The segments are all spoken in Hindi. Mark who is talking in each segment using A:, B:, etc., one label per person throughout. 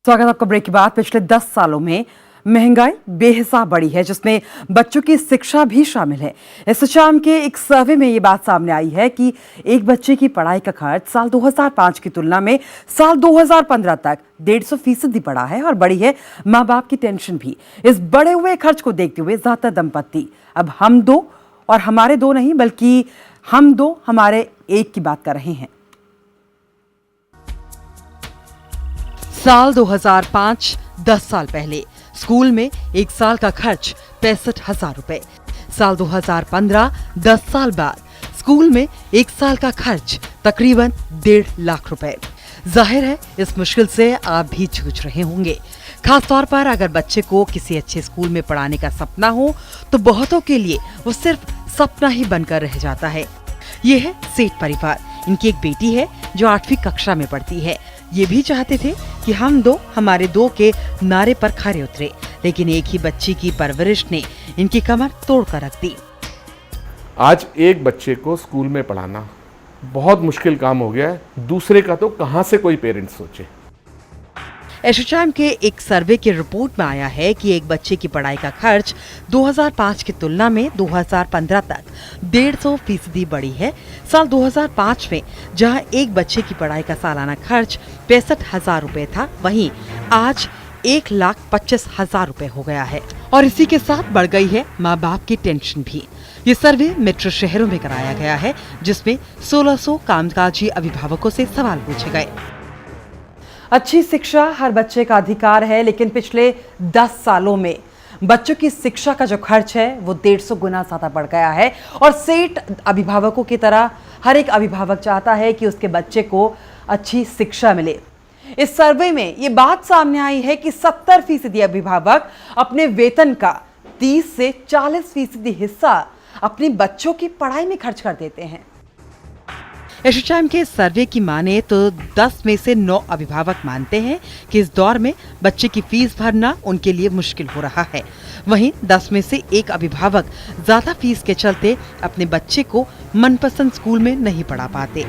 A: स्वागत आपका ब्रेक के बाद। पिछले 10 सालों में महंगाई बेहिसाब बढ़ी है, जिसमें बच्चों की शिक्षा भी शामिल है। एसोचैम के एक सर्वे में ये बात सामने आई है कि एक बच्चे की पढ़ाई का खर्च साल 2005 की तुलना में साल 2015 तक 150% बढ़ा है और बढ़ी है माँ बाप की टेंशन भी। इस बढ़े हुए खर्च को देखते हुए ज्यादातर दंपत्ति अब हम दो और हमारे दो नहीं, बल्कि हम दो हमारे एक की बात कर रहे हैं। साल 2005, 10 साल पहले स्कूल में एक साल का खर्च 65,000 रुपए। साल 2015, 10 साल बाद स्कूल में एक साल का खर्च तकरीबन 1.5 लाख रुपए। जाहिर है इस मुश्किल से आप भी जूझ रहे होंगे, खासतौर पर अगर बच्चे को किसी अच्छे स्कूल में पढ़ाने का सपना हो तो बहुतों के लिए वो सिर्फ सपना ही बनकर रह जाता है। ये है सेठ परिवार। इनकी एक बेटी है जो 8वीं कक्षा में पढ़ती है। ये भी चाहते थे कि हम दो हमारे दो के नारे पर खरे उतरे, लेकिन एक ही बच्ची की परवरिश ने इनकी कमर तोड़ कर रख दी।
B: आज एक बच्चे को स्कूल में पढ़ाना बहुत मुश्किल काम हो गया है, दूसरे का तो कहां से कोई पेरेंट्स सोचे।
A: एसोचैम के एक सर्वे की रिपोर्ट में आया है कि एक बच्चे की पढ़ाई का खर्च 2005 की तुलना में 2015 तक 150% बढ़ी है। साल 2005 में जहां एक बच्चे की पढ़ाई का सालाना खर्च 65,000 रुपए था, वहीं आज 1,25,000 रुपए हो गया है। और इसी के साथ बढ़ गई है माँ बाप की टेंशन भी। ये सर्वे मेट्रो शहरों में कराया गया है, जिसमें 1600 कामकाजी अभिभावकों से सवाल पूछे गए। अच्छी शिक्षा हर बच्चे का अधिकार है, लेकिन पिछले 10 सालों में बच्चों की शिक्षा का जो खर्च है वो 150 गुना ज्यादा बढ़ गया है। और सेठ अभिभावकों की तरह हर एक अभिभावक चाहता है कि उसके बच्चे को अच्छी शिक्षा मिले। इस सर्वे में ये बात सामने आई है कि 70% अभिभावक अपने वेतन का 30 से 40% हिस्सा अपने बच्चों की पढ़ाई में खर्च कर देते हैं। एसोचैम के सर्वे की माने तो 10 में से 9 अभिभावक मानते हैं कि इस दौर में बच्चे की फीस भरना उनके लिए मुश्किल हो रहा है। वहीं 10 में से 1 अभिभावक ज्यादा फीस के चलते अपने बच्चे को मनपसंद स्कूल में नहीं पढ़ा पाते।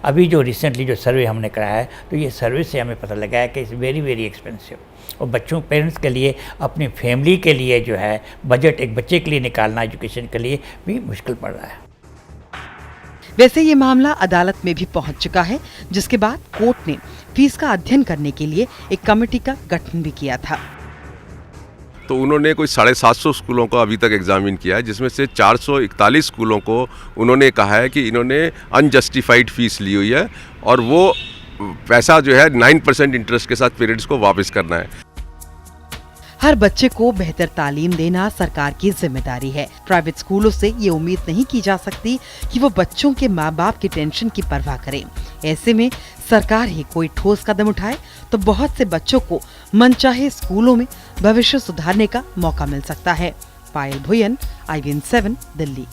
C: अभी जो रिसेंटली जो सर्वे हमने कराया है, तो ये सर्वे से हमें पता लगा है कि इट्स वेरी वेरी एक्सपेंसिव। और बच्चों पेरेंट्स के लिए, अपनी फैमिली के लिए जो है बजट एक बच्चे के लिए निकालना एजुकेशन के लिए भी मुश्किल पड़ रहा है।
A: वैसे ये मामला अदालत में भी पहुंच चुका है, जिसके बाद कोर्ट ने फीस का अध्ययन करने के लिए एक कमेटी का गठन भी किया था।
D: तो उन्होंने कोई 750 स्कूलों को अभी तक एग्जामिन किया है, जिसमें से 441 स्कूलों को उन्होंने कहा है कि इन्होंने अनजस्टिफाइड फीस ली हुई है और वो पैसा जो है 9% इंटरेस्ट के साथ पेरेंट्स को वापस करना है।
A: हर बच्चे को बेहतर तालीम देना सरकार की जिम्मेदारी है। प्राइवेट स्कूलों से ये उम्मीद नहीं की जा सकती कि वो बच्चों के माँ बाप की टेंशन की परवाह करें। ऐसे में सरकार ही कोई ठोस कदम उठाए तो बहुत से बच्चों को मनचाहे स्कूलों में भविष्य सुधारने का मौका मिल सकता है। पायल भुयन, IVN7, दिल्ली।